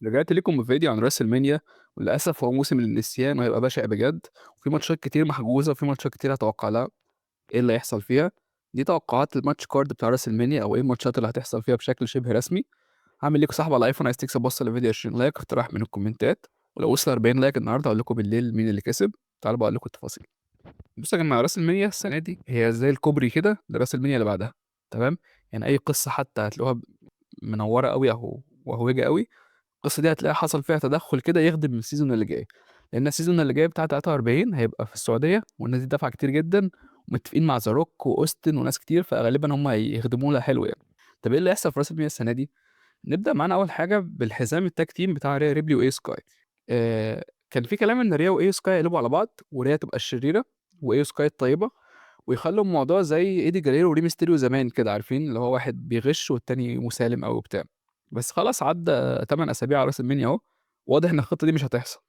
رجعت لكم بفيديو عن راس المنيا، وللأسف هو موسم للنسيان وهيبقى بشع بجد، وفي ماتشات كتير محجوزة وفي ماتشات كتير هاتوقع لها إيه اللي هيحصل فيها. دي توقعات الماتش كارد بتاع راس المنيا أو إيه الماتشات اللي هتحصل فيها بشكل شبه رسمي. هاعمل ليكم سحب على الأيفون، عايز تكسب وصل للفيديو 20 لايك اقتراح من الكومنتات، ولو وصل 40 لايك النهارده هاقول لكم بالليل مين اللي كسب. تعالوا بقى أقول لكم التفاصيل. بُصّوا يا جماعة، راس المنيا السنة دي هي زي الكوبري كده لراس المنيا اللي بعدها، تمام؟ يعني أي قصة حتى هتلاقوها منوّرة أوي أو وهوجة أوي، القصة دي هتلاقي حصل فيها تدخُّل كده يخدم السيزون اللي جاي، لإن السيزون اللي جاي بتاع 43 هيبقى في السعودية، والناس دي دافعة كتير جدًا، ومتفقين مع The Rock وAustin وناس كتير، فغالبًا هم هيخدموا لها حلو يعني. طَب إيه اللي هيحصل في راس المينا السنة دي؟ نبدأ معانا أول حاجة بالحزام الtag team بتاع ريا ريبلي وAyo Sky. كان في كلام إن ريا وAyo Sky يقلبوا على بعض، وريا تبقى الشريرة وAyo Sky الطيبة، ويخلّوا الموضوع زي إيدي جاليرو وري ميستيريو زمان كده، عارفين اللي هو واحد بيغش والتاني مسالم أوي وبتاع. بس خلاص عدّى 8 أسابيع على راس المنيا أهو، واضح إن الخطة دي مش هتحصل،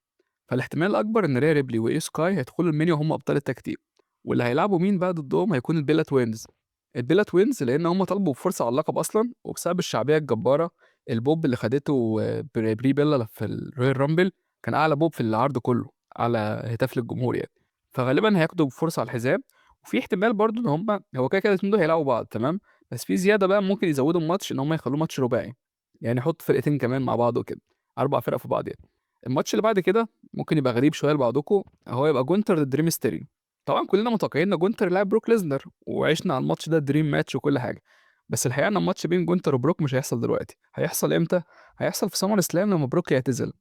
فالاحتمال الأكبر إن ريا ريبلي وإيو سكاي هيدخلوا المنيا وهُم أبطال التاج تيم، واللي هيلعبوا مين بقى ضدهم هيكون البيلا توينز. البيلا توينز لإن هُم طلبوا فرصة على اللقب أصلًا، وبسبب الشعبية الجبارة، البوب اللي خدته بري بيلا في الرويال رامبل كان أعلى بوب في العرض كله، أعلى هتاف للجمهور يعني، فغالبًا هياخدوا فرصة على الحزام. وفي احتمال برضه إن هُم هو كده الاتنين دول هيلاعبوا بعض تمام، بس في زيادة بقى ممكن يزودوا الماتش إن هُم يخلّوه ماتش رباعي، يعني يحطوا فرقتين كمان مع بعض وكده، 4 فرق في بعض يعني. الماتش اللي بعد كده ممكن يبقى غريب شوية لبعضكم، هو يبقى جونتر ضد ري ميستيريو. طبعًا كلنا متوقعين إن جونتر يلاعب بروك ليزنر، وعِشنا على الماتش ده dream match وكل حاجة، بس الحقيقة إن الماتش بين جونتر وبروك مش هيحصل دلوقتي، هيحصل إمتى؟ هيحصل في سامر سلام لمّا بروك يعتزل،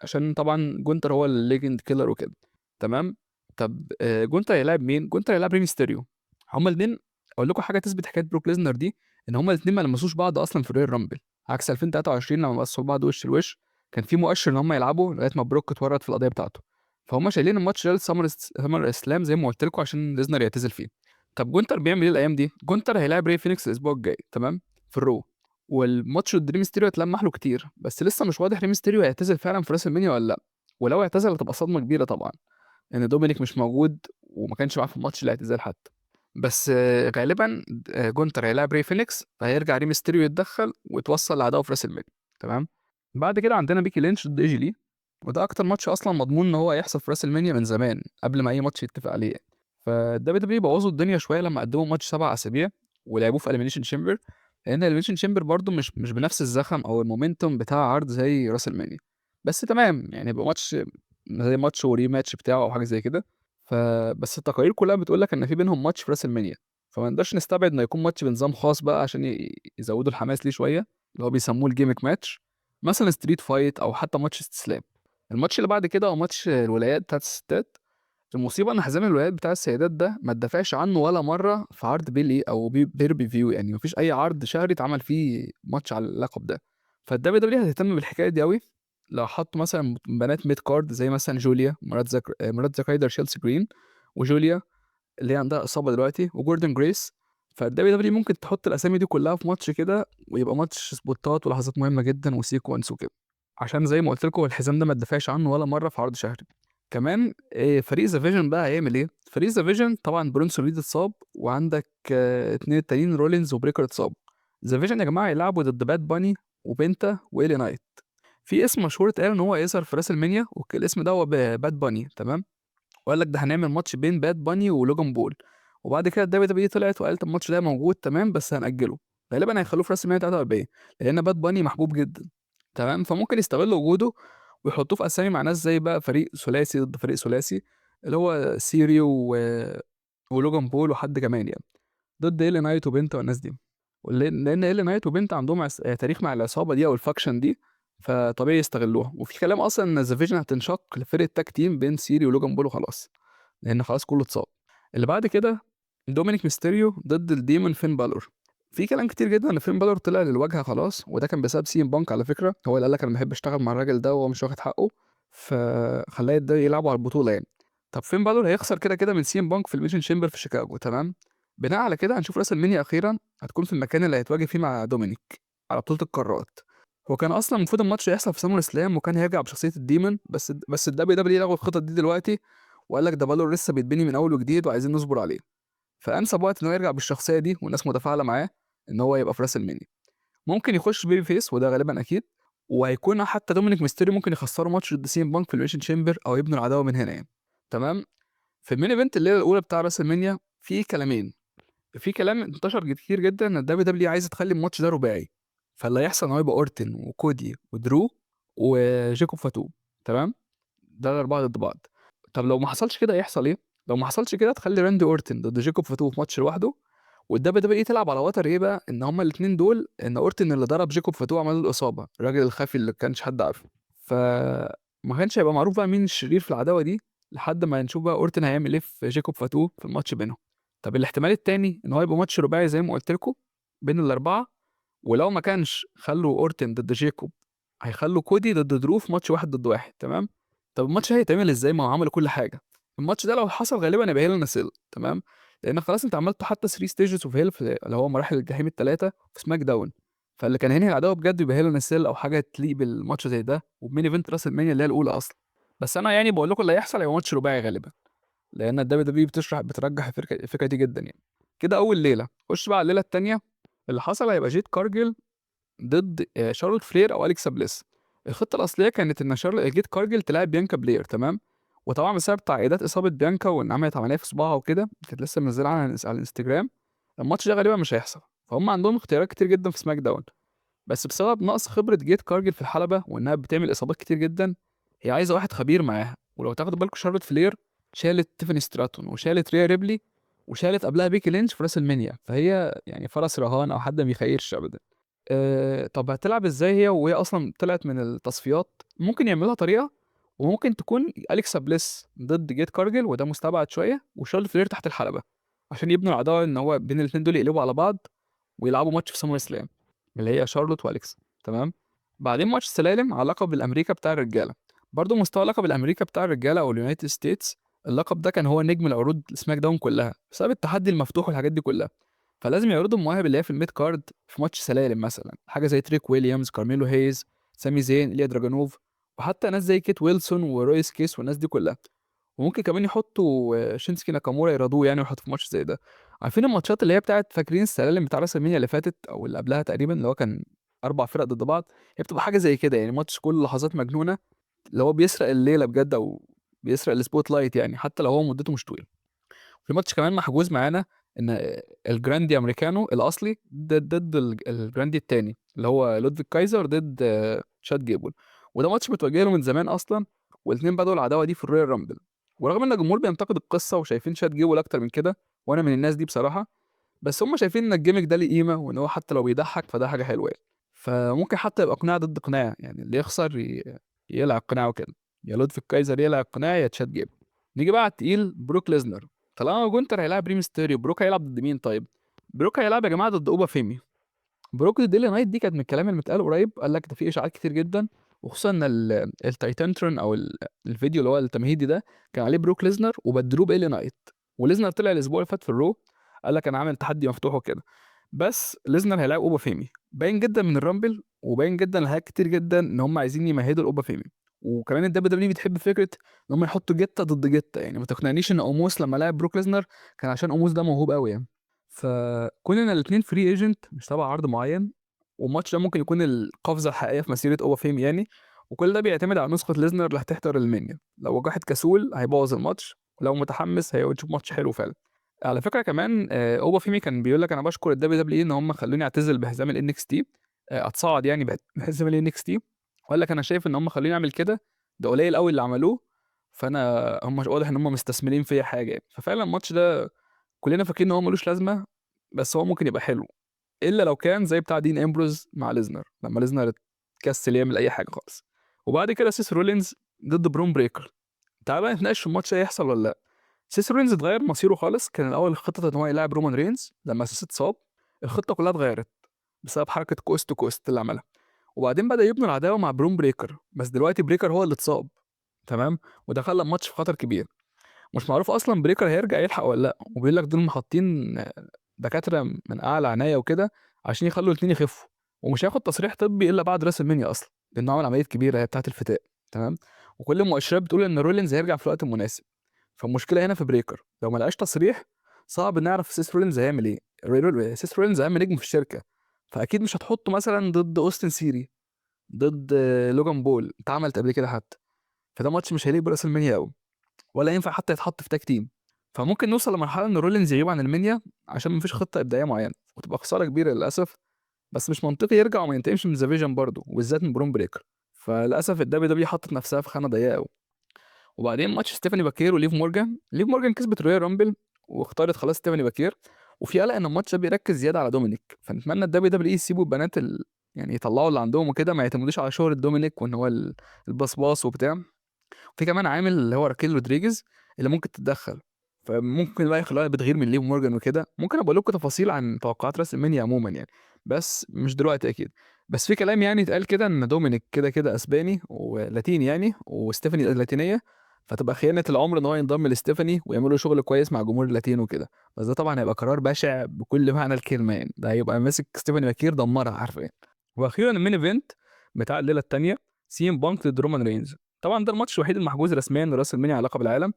عشان طبعًا جونتر هو الlegend killer وكده، تمام. طب جونتر هيلاعب مين؟ جونتر هيلاعب ري ميستيريو. هُم الاتنين أقول لكم حاجة تثبت حكاية بروك ليزنر دي، إن هُم الاتنين ما لمسوش بعض أصلًا في الرويال رامبل، عكس 2023 لمّا بصوا لبعض وش لوش، كان في مؤشر إن هُم يلعبوا لغاية ما بروك اتورط في القضية بتاعته، فهُم شايلين الماتش ده لسامر اسلام زي ما قُلت لكم عشان ليزنر يعتزل فيه. طب جونتر بيعمل إيه الأيام دي؟ جونتر هيلاعب ري فينيكس الأسبوع الجاي تمام، في الRaw، والماتش ضد ري ميستيريو اتلمّح له كتير، بس لسه مش واضح ري ميستيريو هيعتزل فعلًا في راس المنيا والّا لأ، ولو اعتزل هتبقى صدمة كبيرة طبعًا، لإن دومينيك مش موجود وما كانش معاه في ماتش الاعتزال حتى. بس غالبًا جونتر هيلاعب ري فينيكس، فهيرجع ري ميستيريو يتدخّل وتوصّل لعداوة في راس المنيا، تمام. بعد كده عندنا بيكي لينش ضد AJ لي، وده أكتر ماتش أصلًا مضمون إن هو هيحصل في راس المنيا من زمان، قبل ما أي ماتش يتّفق عليه يعني. فالWWE بوّظوا الدنيا شوية لمّا قدّموا ماتش 7 أسابيع ولعبوه في Elimination Chamber، لإن Elimination Chamber برضه مش بنفس الزخم أو الmomentum بتاع عرض زي راس المنيا، بس تمام، يعني يبقى ماتش زي ماتش وrematch بتاعه أو حاجة زي كده. بس التقارير كلّها بتقول لك إن في بينهم ماتش في راس المنيا، فما نقدرش نستبعد إنه يكون ماتش بنظام خاص بقى عشان يزوّدوا الحماس ليه شوية، اللي هو بيسموه الgimmick match، مثلًا street fight أو حتى ماتش استسلام. الماتش اللي بعد كده هو ماتش الولايات بتاعة الستات. المصيبة إن حزام الولايات بتاع السيدات ده ما اتدفعش عنه ولا مرّة في عرض بيل أو pay per view، يعني ما فيش أي عرض شهري اتعمل فيه ماتش على اللقب ده، فالWWE هتهتم بالحكاية دي أوي، لو حطّوا مثلًا بنات mid card زي مثلًا جوليا مرات زاك رايدر شيلسي جرين، وجوليا اللي هي عندها إصابة دلوقتي، وجوردن جريس، فالWWE ممكن تحط الأسامي دي كلّها في ماتش كده، ويبقى ماتش سبوتات ولحظات مهمة جدًا وsequence وكده، عشان زي ما قُلت لكم الحزام ده ما اتدفعش عنه ولا مرّة في عرض شهري. كمان فريق The Vision بقى هيعمل إيه؟ فريق The Vision طبعًا برونسون ريد اتصاب، وعندك 2 التانيين رولينز وبريكر اتصابوا. The Vision يا جماعة هيلعبوا ضد باد باني وبنتا وLA نايت. في اسم مشهور اتقال إن هو هيظهر في راس المنيا، الاسم ده هو باد باني تمام، وقال لك ده هنعمل ماتش بين باد باني ولوجان بول، وبعد كده الDWWE طلعت وقالت الماتش ده موجود تمام بس هنأجله، غالبًا هيخلّوه في راس المنيا 43، لإن باد باني محبوب جدًا تمام، فممكن يستغلوا وجوده ويحطوه في أسامي مع ناس زي بقى فريق ثلاثي ضد فريق ثلاثي، اللي هو سيريو ولوجان بول وحد كمان يعني، ضد إل نايت وبنتا والناس دي. لإن إل نايت وبنتا عندهم تاريخ مع العصابة دي أو الfaction دي، فطبيعي يستغلوها، وفي كلام أصلًا إن The Vision هتنشق لفرقة tag team بين سيري ولوجان بول وخلاص، لإن خلاص كله اتصاب. اللي بعد كده دومينيك ميستيريو ضد الديمون فين بالور. في كلام كتير جدًا إن فين بالور طلع للواجهة خلاص، وده كان بسبب CM Punk على فكرة، هو اللي قال لك أنا باحب أشتغل مع الراجل ده وهو مش واخد حقه، فخلّاه يلعبوا على البطولة يعني. طب فين بالور هيخسر كده من CM Punk في الMelimination Chamber في شيكاغو تمام، بناء على كده هنشوف راس المنيا أخيرًا هتكون في المكان اللي هيتواجه فيه مع دومينيك على بطولة القارات. هو كان أصلًا المفروض الماتش يحصل في سامر سلام وكان هيرجع بشخصية الديمون، بس الWWE لغوا الخطط دي دلوقتي، وقال لك ده بالور لسه بيتبني من أول وجديد وعايزين نصبر عليه. فأنسب وقت إن هو يرجع بالشخصية دي والناس متفاعلة معاه، إن هو يبقى في راس المنيا. ممكن يخش baby face وده غالبًا أكيد، وهيكون حتى دومينيك ميستيريو ممكن يخسروا ماتش ضد سي ام بانك في الإليميشن تشامبر او يبنوا العداوه من هنا يعني. تمام. في المين ايفنت الليله الاولى بتاع راس المنيا في كلامين، في كلام انتشر كتير جدا ان الدبليو دبليو عايزه تخلي الماتش ده رباعي، فاللي هيحصل ان هو يبقى اورتن وكودي ودرو وجيكوب فاتو. تمام. ده الاربعه ضد بعض. طب لو ما حصلش كده هيحصل ايه؟ لو ما حصلش كده تخلي راندي اورتن ضد جيكوب فاتو في ماتش لوحده، والدبليو دبليو اي تلعب على وتر ايه بقى، ان هما الاثنين دول، ان اورتن اللي ضرب جيكوب فاتو عمل له الاصابه، الراجل الخفي اللي كانش حد عارفه، فما كانش هيبقى معروف بقى مين الشرير في العداوه دي لحد ما نشوف بقى اورتن هيعمل ايه في جيكوب فاتو في الماتش بينهم. طب الاحتمال التاني ان هو يبقى ماتش رباعي زي ما قلت لكم بين الاربعه، ولو ما كانش خلوا اورتن ضد جيكوب هيخلوا كودي ضد درو في ماتش واحد ضد واحد. تمام. طب الماتش هيتعمل ازاي؟ ما هو عملوا كل حاجه. الماتش ده لو حصل غالبا يبقى هيل ان سيل. تمام. لان خلاص انت عملته حتى 3 ستيجز اوف هيل اللي هو مراحل الجحيم الثلاثه في سماك داون، فاللي كان هينهي العداوه بجد يبقى هيل ان سيل او حاجه تليق بالماتش زي ده وبمين ايفنت راس المانيا اللي هي الاولى اصلا. بس انا يعني بقول لكم اللي هيحصل هيبقى ماتش رباعي غالبا، لان الدبليو دبليو بترجح الفكره دي جدا يعني. كده اول ليله. خش بقى على الليله الثانيه. اللي حصل هيبقى جيت كارجل ضد شارلوت فلير او اليكسا بليس. الخطه الاصليه كانت ان جيت كارجل تلاعب بيانكا بلير. تمام. وطبعا بسبب تعقيدات اصابه بيانكا وان عملت عمليه في صباعها وكده كانت لسه منزله على الانستجرام، الماتش ده غالبا مش هيحصل. فهم عندهم اختيارات كتير جدا في سماك داون، بس بسبب نقص خبره جيت كارجل في الحلبه وانها بتعمل اصابات كتير جدا، هي عايزه واحد خبير معاها. ولو تاخدوا بالكم شارلوت فلير شالت تيفاني ستراتون وشالت ريا ريبلي وشالت قبلها بيكي لينش في راس المنيا، فهي يعني فرس رهان او حد ما بيخيرش ابدا. طب هتلعب ازاي هي وهي اصلا طلعت من التصفيات؟ ممكن يعملوها طريقه، وممكن تكون اليكسا بليس ضد جيت كارجل وده مستبعد شويه، وشارلوت فلير تحت الحلبه عشان يبنوا العداوه ان هو بين الاثنين دول يقلبوا على بعض ويلعبوا ماتش في سمر سلام اللي هي شارلوت واليكسا. تمام. بعدين ماتش سلالم على لقب الامريكا بتاع الرجاله. برضه مستوى لقب الامريكا بتاع الرجاله او اليونايتد ستيتس، اللقب ده كان هو نجم العروض سماك داون كلها بسبب التحدي المفتوح والحاجات دي كلها، فلازم يعرضوا المواهب اللي هي في الميد كارد في ماتش سلالم مثلا، حاجه زي تريك ويليامز، كارميلو هيز، سامي زين، إليا دراجونوف، وحتى ناس زي كيت ويلسون ورويس كيس والناس دي كلها. وممكن كمان يحطوا شينسكي ناكامورا يرضوه يعني ويحطوا في ماتش زي ده. عارفين الماتشات اللي هي بتاعت فاكرين السلالم بتاع راس المينيا اللي فاتت او اللي قبلها تقريبا اللي هو كان اربع فرق ضد بعض، هي بتبقى حاجه زي كده يعني، ماتش كل لحظات مجنونه اللي هو بيسرق الليله بجد او بيسرق السبوت لايت يعني حتى لو هو مدته مش طويله. في ماتش كمان محجوز معانا ان الجراندي امريكانو الاصلي ضد الجراندي التاني اللي هو لودفيج كايزر ضد شاد جيبل، وده ماتش متوجه له من زمان اصلا، والاثنين بدأوا العداوه دي في الرويال رامبل. ورغم ان الجمهور بينتقد القصه وشايفين شاد جيبل اكتر من كده، وانا من الناس دي بصراحه، بس هم شايفين ان الجيمك ده ليه قيمه وان هو حتى لو بيضحك فده حاجه حلوه يعني. فممكن حتى يبقى قناع ضد قناع يعني، اللي يخسر يلعب قناعه كده، يا لودفيج كايزر يلعب قناع يا تشاد جيبل. نيجي بقى على التقيل، بروك ليزنر. طالما جونتر هيلاعب ري ميستيريو، بروك هيلعب ضد مين طيب؟ بروك هيلعب يا جماعه ضد اوبا فيمي. بروك ضد ديلي نايت دي كانت من الكلام اللي متقال قريب، قال لك ده في اشاعات كتير جدا، وخصوصا ان التايتانترون او الفيديو اللي هو التمهيدي ده كان عليه بروك ليزنر وبدلوه بإلي نايت، وليزنر طلع الاسبوع اللي فات في الرو قال لك انا عامل تحدي مفتوح وكده. بس ليزنر هيلاعب اوبا فيمي، باين جدا من الرامبل وباين جدا لحاجات كتير جدا ان هم عايزين يمهدوا الاوبا فيمي. وكمان الدبليو دبليو بتحب فكره ان هم يحطوا جته ضد جته يعني، ما تقنعنيش ان اوموس لما لعب بروك ليزنر كان عشان اوموس ده موهوب قوي يعني. فكون ان الاثنين فري ايجنت مش تبع عرض معين، والماتش ده ممكن يكون القفزه الحقيقيه في مسيره اوبا فيم يعني، وكل ده بيعتمد على نسخه ليزنر اللي هتحضر المنيا. لو واحد كسول هيبوظ الماتش، ولو متحمس هيشوف ماتش حلو فعلا. على فكره كمان اوبا فيمي كان بيقول لك انا بشكر الدبليو دبليو ان هم خلوني اعتزل بحزام الان اكس تي، اتصاعد يعني بحزام الان اكس تي، وقال لك انا شايف ان هم خلوني اعمل كده، ده قليل قوي اللي عملوه، فانا هم واضح ان هم مستثمرين فيا حاجه يعني. ففعلا الماتش ده كلنا فاكرين ان هو ملوش لازمه، بس هو ممكن يبقى حلو، الا لو كان زي بتاع دين امبروز مع ليزنر لما ليزنر كسل يعمل اي حاجه خالص. وبعد كده سيس رولينز ضد برون بريكر. تعال بقى نتناقش في الماتش هيحصل ولا لا. سيس رولينز اتغير مصيره خالص، كان الاول الخطه ان هو يلعب رومان رينز، لما سيس اتصاب الخطه كلها اتغيرت بسبب حركه كوست تو كوست اللي عملها، وبعدين بدأ يبنوا العداوه مع برون بريكر، بس دلوقتي بريكر هو اللي اتصاب. تمام. وده خلى الماتش في خطر كبير، مش معروف اصلا بريكر هيرجع يلحق ولا لا، وبيقول لك دول محطين دكاتره من اعلى عنايه وكده عشان يخلوا الاثنين يخفوا، ومش هياخد تصريح طبي الا بعد راس المنيا اصلا، لانه عمل عمليه كبيره هي بتاعه الفتاء. تمام. وكل المؤشرات بتقول ان رولينز هيرجع في الوقت المناسب. فالمشكله هنا في بريكر، لو ما لقاش تصريح صعب نعرف سيس رولينز هيعمل ايه. سيس رولينز اهم نجم في الشركه، فاكيد مش هتحطه مثلا ضد اوستن سيري، ضد لوجان بول اتعملت قبل كده حتى. فده ماتش مش هيليق براس المنيا قوي، ولا ينفع حتى يتحط في تاج تيم. فممكن نوصل لمرحله ان رولينز يغيب عن المنيا عشان مفيش خطه ابداعيه معينه، وتبقى خساره كبيره للاسف. بس مش منطقي يرجع وما ينتقمش من ذا فيجن برضه، وبالذات من برون بريكر. فللاسف الدبليو دبليو حطت نفسها في خانه ضيقه قوي. وبعدين ماتش ستيفاني باكير وليف مورجان، ليف مورجان كسبت رويال رامبل واختارت خلاص ستيفاني باكير. وفي قلق ان الماتش ده بيركز زياده على دومينيك، فنتمنى الدبليو دبليو يسيبوا البنات يعني يطلعوا اللي عندهم وكده، ما يعتمدوش على شهرة دومينيك وان هو الباص وبتاع. في كمان عامل اللي هو راكيل رودريجيز اللي ممكن تتدخل، فممكن بقى يخلوها بتغير من ليف مورجان وكده. ممكن ابقى لكم تفاصيل عن توقعات راس المنيا عموما يعني، بس مش دلوقتي اكيد. بس في كلام يعني اتقال كده ان دومينيك كده كده اسباني ولاتيني يعني، وستيفاني لاتينيه، فتبقى خيانه العمر ان هو ينضم لستيفاني ويعملوا شغل كويس مع جمهور اللاتين وكده. بس ده طبعا هيبقى قرار بشع بكل معنى الكلمه يعني، ده هيبقى ماسك ستيفاني باكير دمرها حرفيا. واخيرا المين ايفنت بتاع الليله الثانيه، سي ام بانك ضد رومان رينز. طبعا ده الماتش الوحيد المحجوز رسميا لراس المنيا على لقب العالم.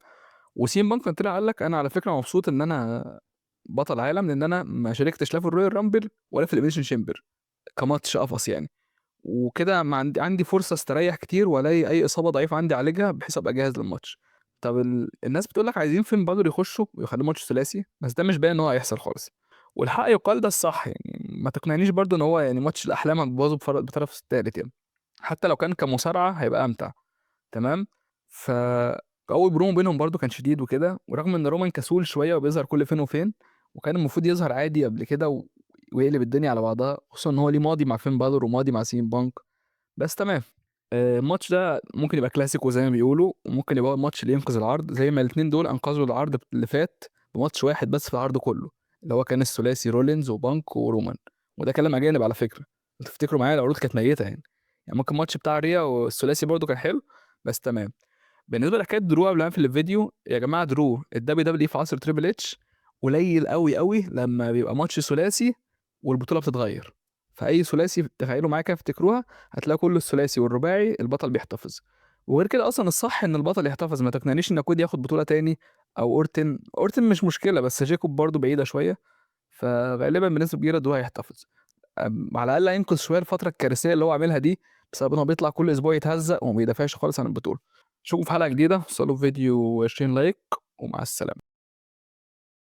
وسي ام بانك كان طلع قال لك انا على فكره مبسوط ان انا بطل عالم، لان انا ما شاركتش لا في الرويال رامبل ولا في الإليمينيشن شامبر كماتش قفص يعني. وكده ما عندي فرصه استريح كتير، والاقي اي اصابه ضعيفه عندي اعالجها بحيث ابقى جاهز للماتش. طب الناس بتقول لك عايزين فين بالور يخشوا ويخلوا ماتش ثلاثي، بس ده مش باين ان هو هيحصل خالص. والحق يقال ده الصح يعني، ما تقنعنيش برضو ان هو يعني ماتش الاحلام هتبوظه بطرف الثالث يعني. حتى لو كان كمصارعه هيبقى امتع. تمام. ف اول برومو بينهم برضو كان شديد وكده، ورغم ان رومان كسول شويه وبيظهر كل فين وفين، وكان المفروض يظهر عادي قبل كده ويقلب الدنيا على بعضها، خصوصا ان هو ليه ماضي مع فين بالور وماضي مع سين بانك. بس تمام. الماتش ده ممكن يبقى كلاسيكو زي ما بيقولوا، وممكن يبقى هو الماتش اللي ينقذ العرض، زي ما الاثنين دول انقذوا العرض اللي فات بماتش واحد بس في العرض كله، اللي هو كان الثلاثي رولينز وبانك ورومان. وده كلام اجانب على فكره، تفتكروا معايا العروض كانت ميته يعني ممكن الماتش بتاع ريا والثلاثي برضو كان حلو. بس تمام. بالنسبه لحكايه درو قبل ما في الفيديو، يا جماعه درو الدبليو دبليو في عصر تريبل اتش قليل قوي قوي لما بيبقى ماتش ثلاثي والبطوله بتتغير. فاي ثلاثي تخيلوا معايا كده افتكروها، هتلاقوا كل الثلاثي والرباعي البطل بيحتفظ. وغير كده اصلا الصح ان البطل يحتفظ، ما تقنعنيش ان كود ياخد بطوله تاني، او اورتن مش مشكله، بس جيكوب برضو بعيده شويه. فغالبا بنسبه كبيره درو هيحتفظ. على الاقل هينقذ شويه الفتره الكارثيه اللي هو عاملها دي، بسبب ان هو بيطلع كل اسبوع يتهزق وما بيدافعش خالص عن البطوله. اشوفكم في حلقه جديده، وصلوا فيديو 20 لايك، ومع السلامه.